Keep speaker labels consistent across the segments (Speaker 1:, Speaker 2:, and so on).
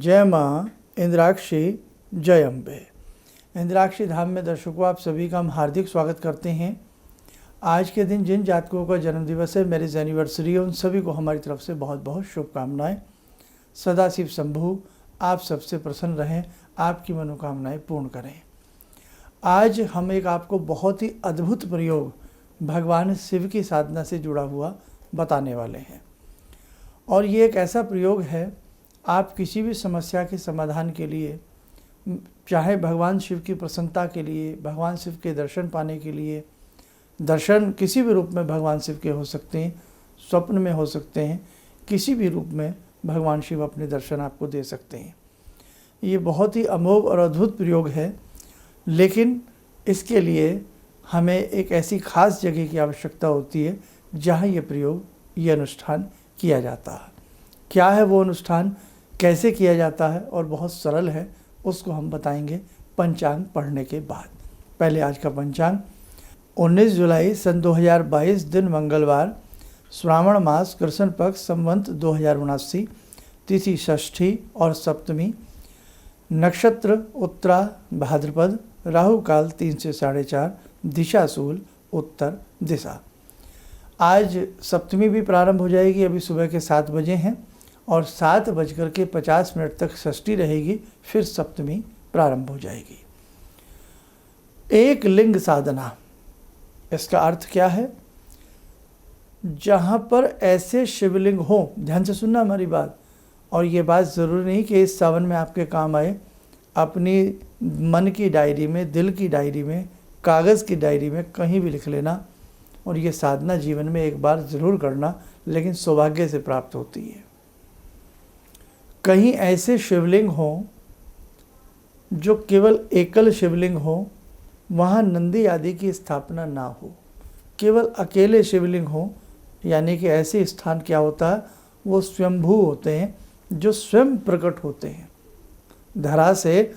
Speaker 1: जय माँ इंद्राक्षी, जय अम्बे। इंद्राक्षी धाम में दर्शकों, आप सभी का हम हार्दिक स्वागत करते हैं। आज के दिन जिन जातकों का जन्मदिवस है, मैरिज एनिवर्सरी है, उन सभी को हमारी तरफ से बहुत बहुत शुभकामनाएं। सदाशिव शंभु आप सबसे प्रसन्न रहें, आपकी मनोकामनाएं पूर्ण करें। आज हम एक आपको बहुत ही अद्भुत प्रयोग भगवान शिव की साधना से जुड़ा हुआ बताने वाले हैं। और ये एक ऐसा प्रयोग है, आप किसी भी समस्या के समाधान के लिए, चाहे भगवान शिव की प्रसन्नता के लिए, भगवान शिव के दर्शन पाने के लिए, दर्शन किसी भी रूप में भगवान शिव के हो सकते हैं, स्वप्न में हो सकते हैं, किसी भी रूप में भगवान शिव अपने दर्शन आपको दे सकते हैं। ये बहुत ही अमोघ और अद्भुत प्रयोग है, लेकिन इसके लिए हमें एक ऐसी खास जगह की आवश्यकता होती है जहाँ ये प्रयोग, ये अनुष्ठान किया जाता है। क्या है वो अनुष्ठान, कैसे किया जाता है, और बहुत सरल है, उसको हम बताएंगे पंचांग पढ़ने के बाद। पहले आज का पंचांग 19 जुलाई सन 2022, दिन मंगलवार, श्रावण मास, कृष्ण पक्ष, संवत 2079, तिथि षष्ठी और सप्तमी, नक्षत्र उत्तरा भाद्रपद, राहु काल 3 से 4:30, दिशा शूल उत्तर दिशा। आज सप्तमी भी प्रारंभ हो जाएगी, अभी सुबह के 7 बजे हैं, और 7:50 तक षष्ठी रहेगी, फिर सप्तमी प्रारंभ हो जाएगी। एक लिंग साधना, इसका अर्थ क्या है? जहाँ पर ऐसे शिवलिंग हो, ध्यान से सुनना हमारी बात, और ये बात ज़रूरी नहीं कि इस सावन में आपके काम आए। अपनी मन की डायरी में, दिल की डायरी में, कागज़ की डायरी में कहीं भी लिख लेना, और ये साधना जीवन में एक बार ज़रूर करना, लेकिन सौभाग्य से प्राप्त होती है। कहीं ऐसे शिवलिंग हों जो केवल एकल शिवलिंग हो, वहाँ नंदी आदि की स्थापना ना हो, केवल अकेले शिवलिंग हो, यानी कि ऐसे स्थान क्या होता है, वो स्वयंभू होते हैं, जो स्वयं प्रकट होते हैं, धरा से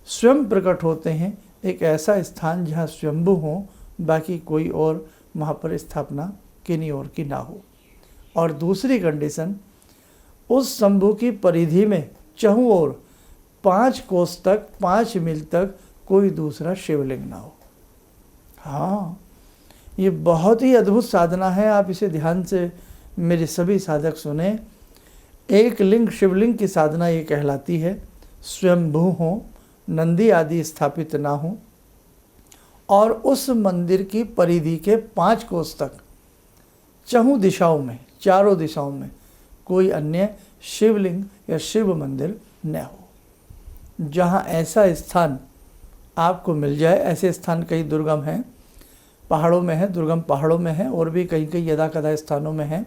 Speaker 1: स्वयं प्रकट होते हैं। एक ऐसा स्थान जहाँ स्वयंभू हो, बाकी कोई और वहाँ पर स्थापना किन्हीं और की ना हो। और दूसरी कंडीशन, उस शंभू की परिधि में चहुं ओर 5 कोस तक, 5 मील तक कोई दूसरा शिवलिंग ना हो। हाँ, ये बहुत ही अद्भुत साधना है, आप इसे ध्यान से मेरे सभी साधक सुने। एक लिंग शिवलिंग की साधना ये कहलाती है। स्वयंभू हो, नंदी आदि स्थापित ना हो, और उस मंदिर की परिधि के 5 कोस तक चहुं दिशाओं में, चारों दिशाओं में कोई अन्य शिवलिंग या शिव मंदिर न हो। जहाँ ऐसा स्थान आपको मिल जाए, ऐसे स्थान कई दुर्गम हैं, पहाड़ों में है, दुर्गम पहाड़ों में है, और भी कई कई यदा कदा स्थानों में है।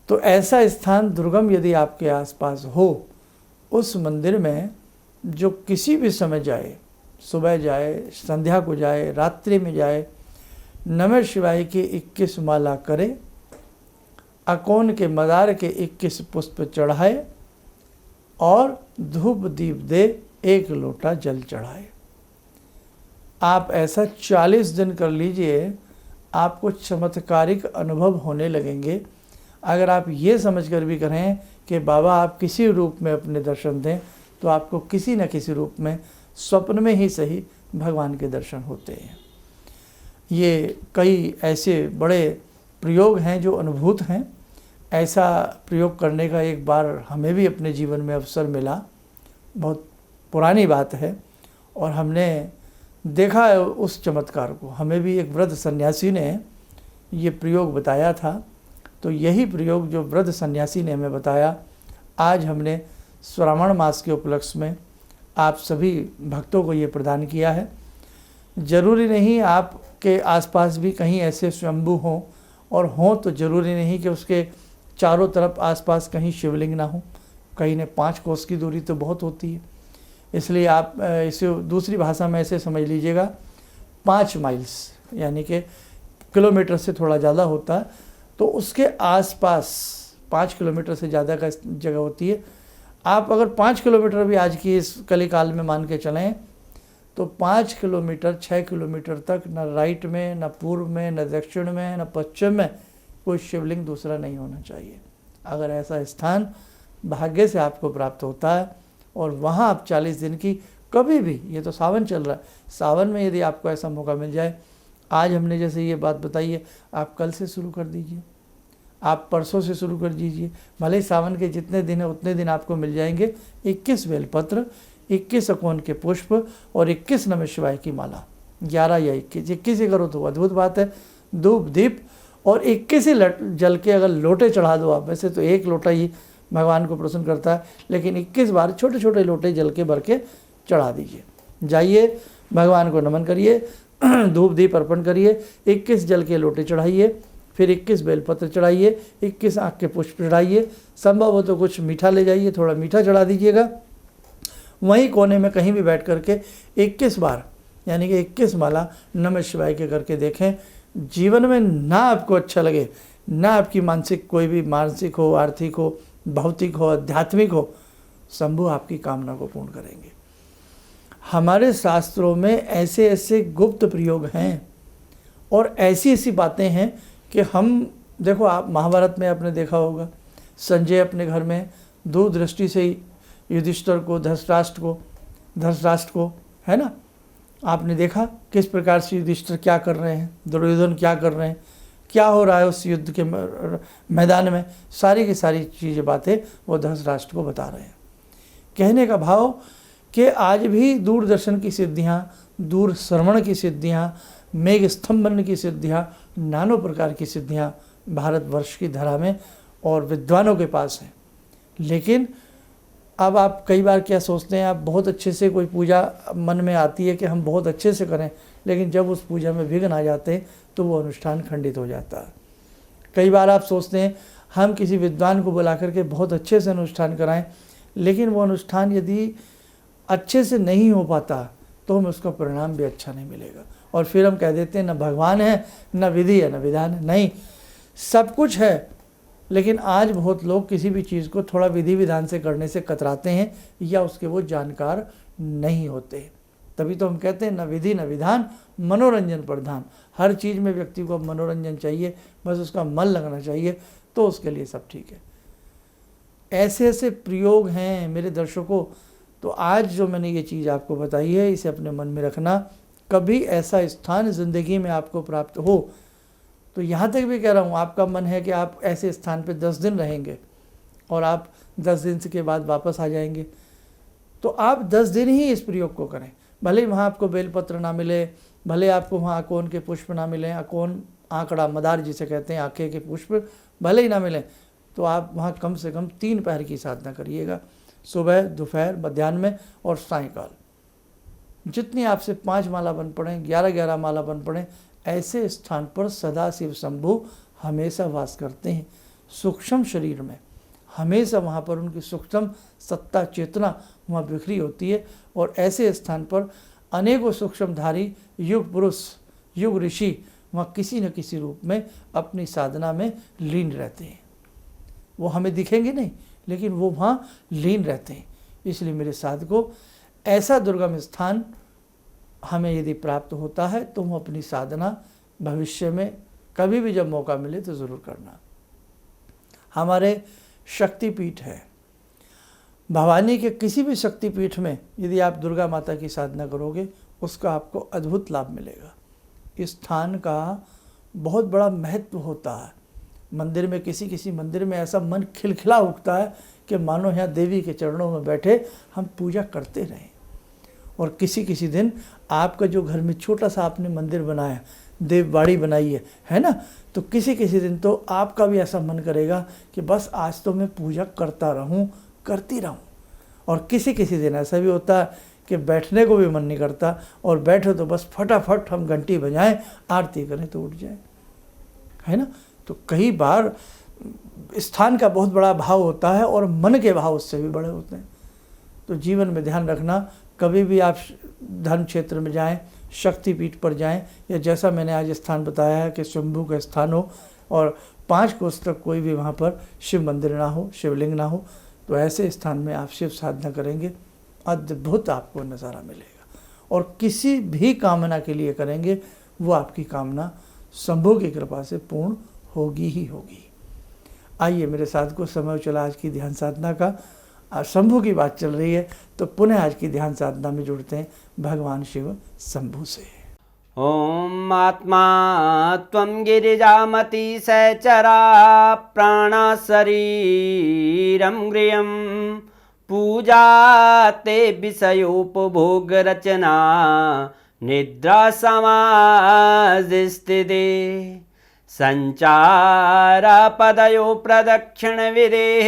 Speaker 1: तो ऐसा स्थान दुर्गम यदि आपके आसपास हो, उस मंदिर में जो किसी भी समय जाए, सुबह जाए, संध्या को जाए, रात्रि में जाए, नमः शिवाय की 21 माला करे, अकोन के मदार के 21 पुष्प चढ़ाए, और धूप दीप दे 1 लोटा जल चढ़ाए। आप ऐसा 40 दिन कर लीजिए, आपको चमत्कारिक अनुभव होने लगेंगे। अगर आप ये समझकर भी करें कि बाबा आप किसी रूप में अपने दर्शन दें, तो आपको किसी न किसी रूप में, स्वप्न में ही सही, भगवान के दर्शन होते हैं। ये कई ऐसे बड़े प्रयोग हैं जो अनुभूत हैं। ऐसा प्रयोग करने का एक बार हमें भी अपने जीवन में अवसर मिला, बहुत पुरानी बात है, और हमने देखा है उस चमत्कार को। हमें भी एक वृद्ध सन्यासी ने ये प्रयोग बताया था। तो यही प्रयोग जो वृद्ध सन्यासी ने हमें बताया, आज हमने श्रावण मास के उपलक्ष्य में आप सभी भक्तों को ये प्रदान किया है। ज़रूरी नहीं आपके आसपास भी कहीं ऐसे स्वयंभू हों, और हों तो ज़रूरी नहीं कि उसके चारों तरफ आसपास कहीं शिवलिंग ना हो। कहीं ने 5 कोस की दूरी तो बहुत होती है, इसलिए आप इसे दूसरी भाषा में ऐसे समझ लीजिएगा, 5 माइल्स यानी कि किलोमीटर से थोड़ा ज़्यादा होता है, तो उसके आसपास 5 किलोमीटर से ज़्यादा का जगह होती है। आप अगर 5 किलोमीटर भी आज की इस कलिकाल में मान के चलें, तो 5 किलोमीटर, 6 किलोमीटर तक न राइट में, न पूर्व में, न दक्षिण में, न पश्चिम में कोई शिवलिंग दूसरा नहीं होना चाहिए। अगर ऐसा स्थान भाग्य से आपको प्राप्त होता है। और वहाँ आप 40 दिन की कभी भी, ये तो सावन चल रहा है, सावन में यदि आपको ऐसा मौका मिल जाए, आज हमने जैसे ये बात बताई है, आप कल से शुरू कर दीजिए, आप परसों से शुरू कर दीजिए। भले ही सावन के जितने दिन है उतने दिन आपको मिल जाएंगे 21 बेलपत्र, 21 अकोन के पुष्प और 21 नमः शिवाय की माला, 11 या 21 ही करो तो अद्भुत बात है। धूप दीप और 21 ही जल के अगर लोटे चढ़ा दो आप, वैसे तो एक लोटा ही भगवान को प्रसन्न करता है, लेकिन 21 बार छोटे छोटे लोटे जल के भर के चढ़ा दीजिए। जाइए भगवान को नमन करिए, धूप दीप अर्पण करिए, 21 जल के लोटे चढ़ाइए, फिर 21 बेलपत्र चढ़ाइए, 21 आँख के पुष्प चढ़ाइए, संभव हो तो कुछ मीठा ले जाइए, थोड़ा मीठा चढ़ा दीजिएगा। वहीं कोने में कहीं भी बैठ करके 21 बार यानी कि 21 माला नमः शिवाय के करके देखें। जीवन में ना आपको अच्छा लगे, ना आपकी मानसिक कोई भी मानसिक हो, आर्थिक हो, भौतिक हो, आध्यात्मिक हो, शंभु आपकी कामना को पूर्ण करेंगे। हमारे शास्त्रों में ऐसे ऐसे गुप्त प्रयोग हैं और ऐसी ऐसी बातें हैं कि हम देखो, आप महाभारत में आपने देखा होगा, संजय अपने घर में दूरदृष्टि से ही युधिष्ठिर को, धृतराष्ट्र को है ना, आपने देखा किस प्रकार से युधिष्ठिर क्या कर रहे हैं, दुर्योधन क्या कर रहे हैं, क्या हो रहा है उस युद्ध के मैदान में, सारी की सारी चीज़ें बातें वो धृतराष्ट्र को बता रहे हैं। कहने का भाव कि आज भी दूरदर्शन की सिद्धियाँ, दूर श्रवण की सिद्धियाँ, मेघ स्तंभन की सिद्धियाँ, नानों प्रकार की सिद्धियाँ भारतवर्ष की धरा में और विद्वानों के पास हैं। लेकिन अब आप कई बार क्या सोचते हैं, आप बहुत अच्छे से कोई पूजा मन में आती है कि हम बहुत अच्छे से करें, लेकिन जब उस पूजा में विघ्न आ जाते हैं तो वो अनुष्ठान खंडित हो जाता है। कई बार आप सोचते हैं हम किसी विद्वान को बुला करके बहुत अच्छे से अनुष्ठान कराएं, लेकिन वो अनुष्ठान यदि अच्छे से नहीं हो पाता तो हमें उसका परिणाम भी अच्छा नहीं मिलेगा, और फिर हम कह देते हैं न भगवान है, न विधि है, न विधान है। नहीं, सब कुछ है, लेकिन आज बहुत लोग किसी भी चीज़ को थोड़ा विधि विधान से करने से कतराते हैं या उसके वो जानकार नहीं होते। तभी तो हम कहते हैं न विधि न विधान, मनोरंजन प्रधान। हर चीज़ में व्यक्ति को मनोरंजन चाहिए, बस उसका मन लगना चाहिए, तो उसके लिए सब ठीक है। ऐसे ऐसे प्रयोग हैं मेरे दर्शकों। तो आज जो मैंने ये चीज़ आपको बताई है, इसे अपने मन में रखना। कभी ऐसा स्थान ज़िंदगी में आपको प्राप्त हो, तो यहाँ तक भी कह रहा हूँ, आपका मन है कि आप ऐसे स्थान पे 10 दिन रहेंगे और आप 10 दिन के बाद वापस आ जाएंगे, तो आप 10 दिन ही इस प्रयोग को करें। भले ही वहाँ आपको बेलपत्र ना मिले, भले आपको वहाँ अकोन के पुष्प ना मिलें, अकोन आंकड़ा मदार जिसे कहते हैं, आँखें के पुष्प भले ही ना मिलें, तो आप वहाँ कम से कम 3 पहर की साधना करिएगा, सुबह, दोपहर, मध्याह्न में और सायंकाल। जितनी आपसे 5 माला बन पड़ें, 11-11 माला बन पड़ें, ऐसे स्थान पर सदाशिव शंभु हमेशा वास करते हैं, सूक्ष्म शरीर में। हमेशा वहाँ पर उनकी सूक्ष्म सत्ता चेतना वहाँ बिखरी होती है, और ऐसे स्थान पर अनेकों सूक्ष्मधारी युग पुरुष, युग ऋषि वहाँ किसी न किसी रूप में अपनी साधना में लीन रहते हैं। वो हमें दिखेंगे नहीं, लेकिन वो वहाँ लीन रहते हैं। इसलिए मेरे साधकों, ऐसा दुर्गम स्थान हमें यदि प्राप्त होता है तो हम अपनी साधना भविष्य में कभी भी जब मौका मिले तो ज़रूर करना। हमारे शक्तिपीठ है, भवानी के किसी भी शक्तिपीठ में यदि आप दुर्गा माता की साधना करोगे, उसका आपको अद्भुत लाभ मिलेगा। इस स्थान का बहुत बड़ा महत्व होता है। मंदिर में, किसी मंदिर में ऐसा मन खिलखिला उठता है कि मानो यहाँ देवी के चरणों में बैठे हम पूजा करते रहें। और किसी दिन आपका जो घर में छोटा सा आपने मंदिर बनाया, देवबाड़ी बनाई है ना, तो किसी दिन तो आपका भी ऐसा मन करेगा कि बस आज तो मैं पूजा करता रहूं, करती रहूं। और किसी दिन ऐसा भी होता है कि बैठने को भी मन नहीं करता, और बैठो तो बस फटाफट हम घंटी बजाएं, आरती करें तो उठ जाए, है ना। तो कई बार स्थान का बहुत बड़ा भाव होता है और मन के भाव उससे भी बड़े होते हैं। तो जीवन में ध्यान रखना, कभी भी आप धर्म क्षेत्र में जाएं, शक्तिपीठ पर जाएं, या जैसा मैंने आज स्थान बताया है कि शंभू का स्थान हो और 5 कोस तक कोई भी वहाँ पर शिव मंदिर ना हो, शिवलिंग ना हो, तो ऐसे स्थान में आप शिव साधना करेंगे, अद्भुत आपको नज़ारा मिलेगा। और किसी भी कामना के लिए करेंगे, वो आपकी कामना शंभू की कृपा से पूर्ण होगी ही होगी। आइए मेरे साथ को समय चला आज की ध्यान साधना का। शंभु की बात चल रही है तो पुनः आज की ध्यान साधना में जुड़ते हैं भगवान शिव शंभु से।
Speaker 2: ओम आत्मा त्वं गिरिजामति सहचरा प्राणा शरीरं गृहं पूजा ते विषयोपभोग रचना निद्रा समाधिस्थिते संचारा पदयो प्रदक्षिण विदेः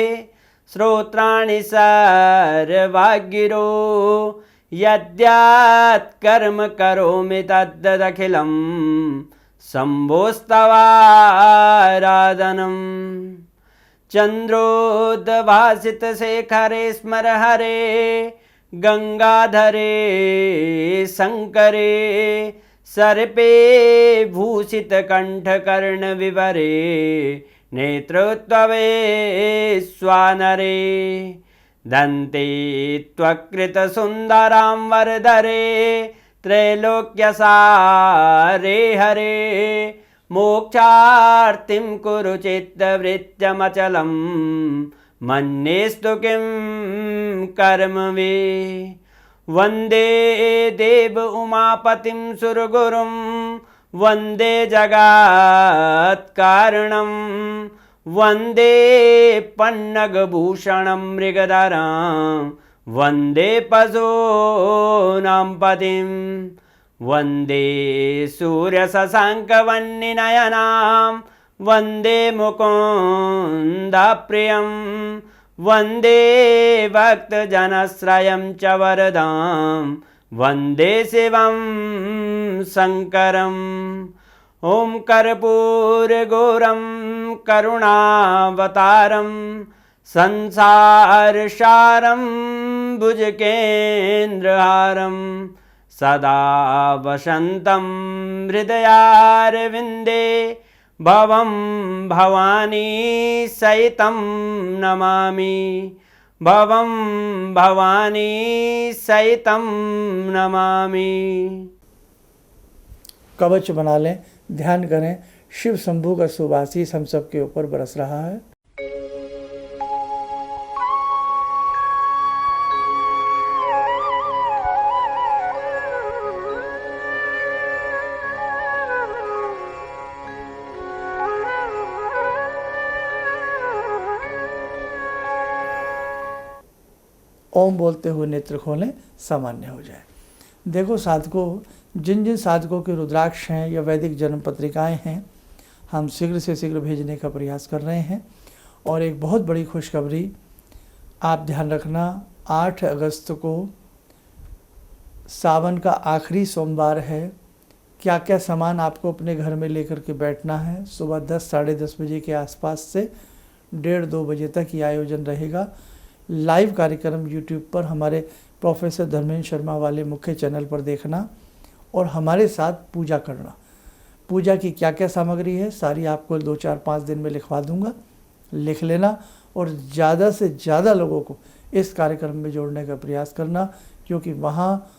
Speaker 2: श्रोत्राणि सर्वागिरो यद्यात् कर्म करोमि तद्दखिलं शम्भोस्तवाराधनम् चन्द्रोद्भासितशेखरे स्मर हरे गंगाधरे शंकरे सर्पे भूषितकण्ठकर्णविवरे नेत्रोत्तवे स्वानरे दन्ते त्वकृतसुन्दरां वरदरे त्रैलोक्यसारे हरे मोक्षार्तिं कुरु चित्तवृत्त्यमचलं मन्येस्तु किं कर्म वे वन्दे देव उमापतिं सुरगुरुं वन्दे जगत्कारणं वन्दे पन्नगभूषणं मृगधरं वन्दे पशूनां पतिं वन्दे सूर्यशशाङ्कवह्निनयनां वन्दे मुकुन्दप्रियं वन्दे भक्तजनश्रयं च वरदां वन्दे शिवं शङ्करम् ॐ कर्पूरगौरं करुणावतारं संसारसारं भुजगेन्द्रहारं सदा वसन्तं हृदयारविन्दे भवं भवानी सहितं नमामि भवं भवानी सहितं नमामि।
Speaker 1: कवच बना लें, ध्यान करें, शिव शंभु का शुभ आशीष हम सबके ऊपर बरस रहा है। ओम बोलते हुए नेत्र खोलें, सामान्य हो जाए। देखो साधकों, जिन जिन साधकों के रुद्राक्ष हैं या वैदिक जन्म पत्रिकाएँ हैं, हम शीघ्र से शीघ्र भेजने का प्रयास कर रहे हैं। और एक बहुत बड़ी खुशखबरी, आप ध्यान रखना, 8 अगस्त को सावन का आखिरी सोमवार है। क्या क्या सामान आपको अपने घर में लेकर के बैठना है। सुबह 10 साढ़े 10 बजे के आसपास से 1:30-2 बजे तक ये आयोजन रहेगा। लाइव कार्यक्रम यूट्यूब पर हमारे प्रोफेसर धर्मेंद्र शर्मा वाले मुख्य चैनल पर देखना और हमारे साथ पूजा करना। पूजा की क्या क्या सामग्री है सारी आपको 2-4-5 दिन में लिखवा दूंगा, लिख लेना और ज़्यादा से ज़्यादा लोगों को इस कार्यक्रम में जोड़ने का प्रयास करना, क्योंकि वहाँ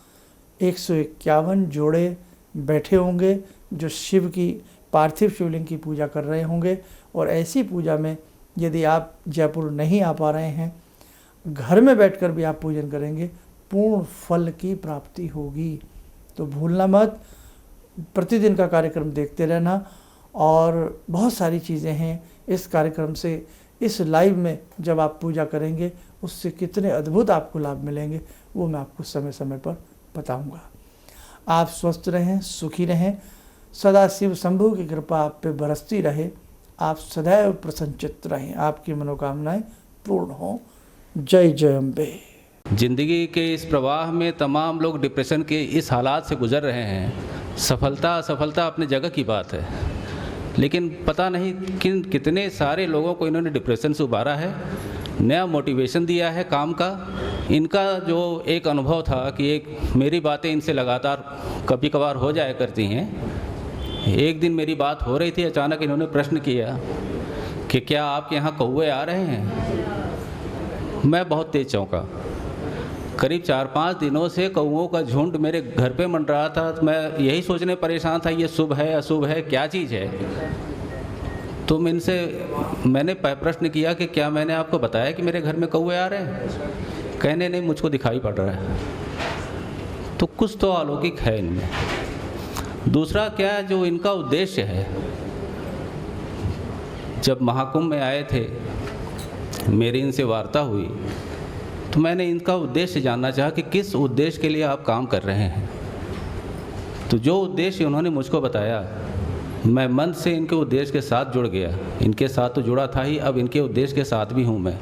Speaker 1: 151 जोड़े बैठे होंगे जो शिव की पार्थिव शिवलिंग की पूजा कर रहे होंगे। और ऐसी पूजा में यदि आप जयपुर नहीं आ पा रहे हैं, घर में बैठकर भी आप पूजन करेंगे, पूर्ण फल की प्राप्ति होगी। तो भूलना मत, प्रतिदिन का कार्यक्रम देखते रहना। और बहुत सारी चीज़ें हैं इस कार्यक्रम से, इस लाइव में जब आप पूजा करेंगे उससे कितने अद्भुत आपको लाभ मिलेंगे वो मैं आपको समय समय पर बताऊंगा। आप स्वस्थ रहें, सुखी रहें, सदा शिव शंभु की कृपा आप पे बरसती रहे, आप सदैव प्रसन्नचित्त रहें, आपकी मनोकामनाएं पूर्ण हों। जय जय अम्बे।
Speaker 3: जिंदगी के इस प्रवाह में तमाम लोग डिप्रेशन के इस हालात से गुजर रहे हैं। सफलता असफलता अपनी जगह की बात है, लेकिन पता नहीं कितने सारे लोगों को इन्होंने डिप्रेशन से उबारा है, नया मोटिवेशन दिया है काम का। इनका जो एक अनुभव था कि एक मेरी बातें इनसे लगातार कभी कभार हो जाया करती हैं। एक दिन मेरी बात हो रही थी, अचानक इन्होंने प्रश्न किया कि क्या आपके यहाँ कौवे आ रहे हैं। मैं बहुत तेज चौंका। करीब 4-5 दिनों से कौवों का झुंड मेरे घर पे मंडरा रहा था। मैं यही सोचने परेशान था, ये शुभ है अशुभ है, क्या चीज़ है। तो मैंने प्रश्न किया कि क्या मैंने आपको बताया कि मेरे घर में कौवे आ रहे हैं? कहने नहीं, मुझको दिखाई पड़ रहा है। तो कुछ तो अलौकिक है इनमें। दूसरा क्या, जो इनका उद्देश्य है, जब महाकुंभ में आए थे, मेरी इनसे वार्ता हुई, तो मैंने इनका उद्देश्य जानना चाहा कि किस उद्देश्य के लिए आप काम कर रहे हैं। तो जो उद्देश्य उन्होंने मुझको बताया, मैं मन से इनके उद्देश्य के साथ जुड़ गया। इनके साथ तो जुड़ा था ही, अब इनके उद्देश्य के साथ भी हूँ मैं।